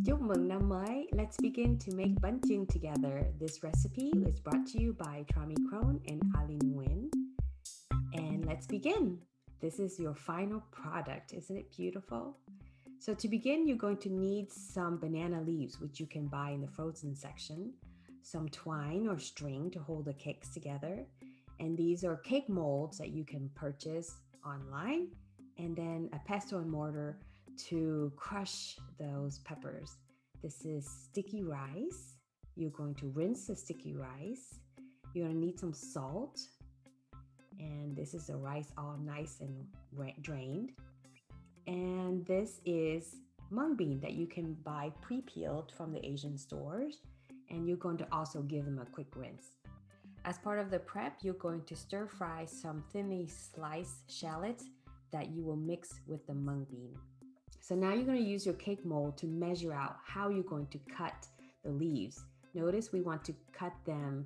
Chúc mừng năm mới. Let's begin to make bánh chưng together. This recipe is brought to you by Trami Crone and Aline Nguyen. And let's begin. This is your final product. Isn't it beautiful? So to begin, you're going to need some banana leaves, which you can buy in the frozen section, some twine or string to hold the cakes together. And these are cake molds that you can purchase online, and then a pestle and mortar to crush those peppers. This is sticky rice. You're going to rinse the sticky rice. You're going to need some salt. And this is the rice all nice and drained. And this is mung bean that you can buy pre-peeled from the Asian stores. And you're going to also give them a quick rinse. As part of the prep, you're going to stir fry some thinly sliced shallots that you will mix with the mung bean. So now you're going to use your cake mold to measure out how you're going to cut the leaves. Notice we want to cut them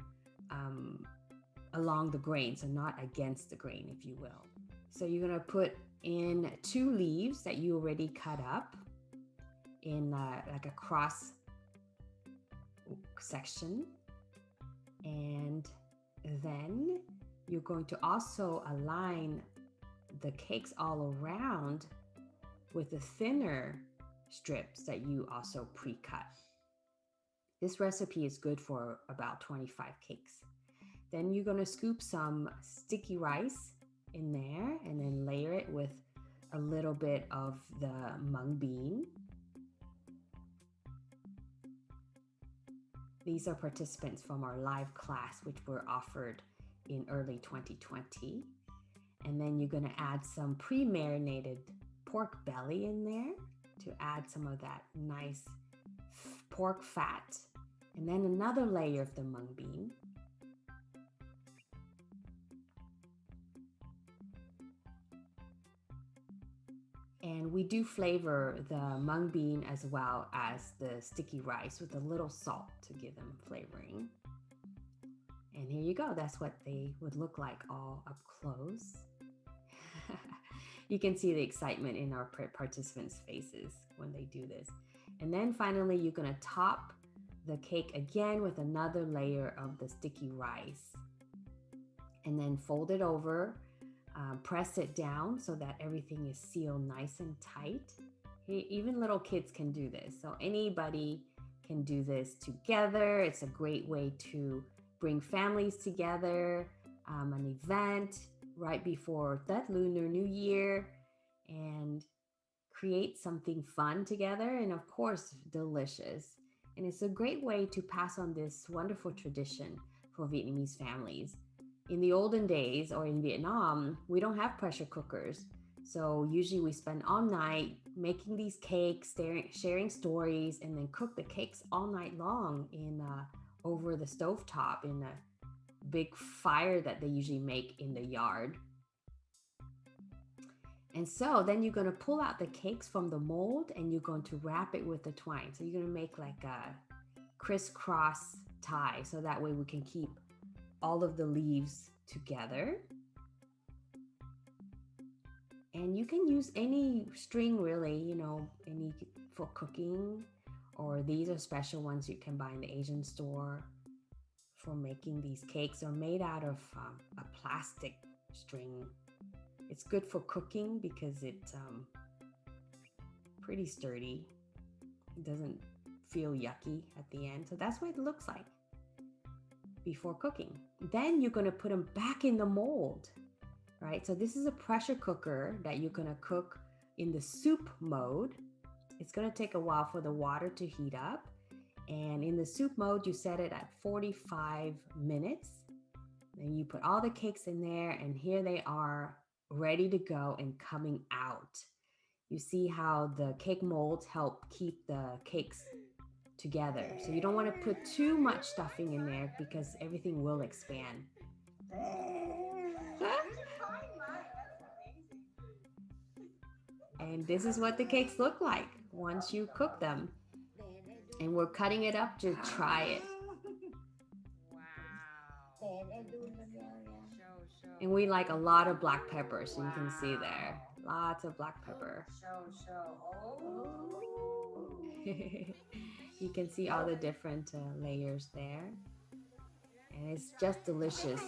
along the grain, so not against the grain, if you will. So you're going to put in 2 leaves that you already cut up in like a cross section. And then you're going to also align the cakes all around with the thinner strips that you also pre-cut. This recipe is good for about 25 cakes. Then you're going to scoop some sticky rice in there and then layer it with a little bit of the mung bean. These are participants from our live class, which were offered in early 2020. And then you're going to add some pre-marinated pork belly in there to add some of that nice pork fat. And then another layer of the mung bean. And we do flavor the mung bean as well as the sticky rice with a little salt to give them flavoring. And here you go. That's what they would look like all up close. You can see the excitement in our participants' faces when they do this. And then finally, you're going to top the cake again with another layer of the sticky rice. And then fold it over. Press it down so that everything is sealed nice and tight. Even little kids can do this. So anybody can do this together. It's a great way to bring families together, an event right before that Lunar New Year, and create something fun together and of course delicious. And it's a great way to pass on this wonderful tradition for Vietnamese families. In the olden days, or in Vietnam, we don't have pressure cookers. So usually we spend all night making these cakes, sharing stories, and then cook the cakes all night long over the stovetop in a big fire that they usually make in the yard. And so then you're going to pull out the cakes from the mold and you're going to wrap it with the twine. So you're going to make like a crisscross tie so that way we can keep all of the leaves together. And you can use any string really, any for cooking, or these are special ones you can buy in the Asian store for making these cakes. Are made out of a plastic string. It's good for cooking because it's pretty sturdy. It doesn't feel yucky at the end. So that's what it looks like before cooking. Then you're going to put them back in the mold, right? So this is a pressure cooker that you're going to cook in the soup mode. It's going to take a while for the water to heat up. And in the soup mode, you set it at 45 minutes. Then you put all the cakes in there, and here they are ready to go and coming out. You see how the cake molds help keep the cakes together. So you don't want to put too much stuffing in there because everything will expand. And this is what the cakes look like once you cook them. And we're cutting it up to try it. Wow. And we like a lot of black pepper, so you can see there. Lots of black pepper. Show. Oh. You can see all the different layers there. And it's just delicious.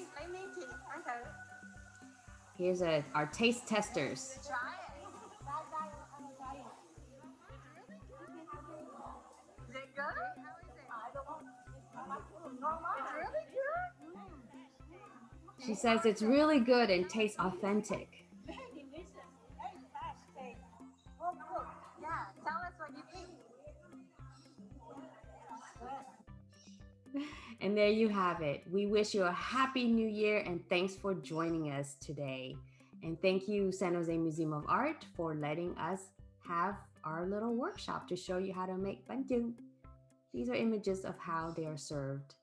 Here's our taste testers. She says it's really good and tastes authentic. Yeah, tell us what you think. And there you have it. We wish you a happy new year and thanks for joining us today. And thank you, San Jose Museum of Art, for letting us have our little workshop to show you how to make bánh chưng. These are images of how they are served.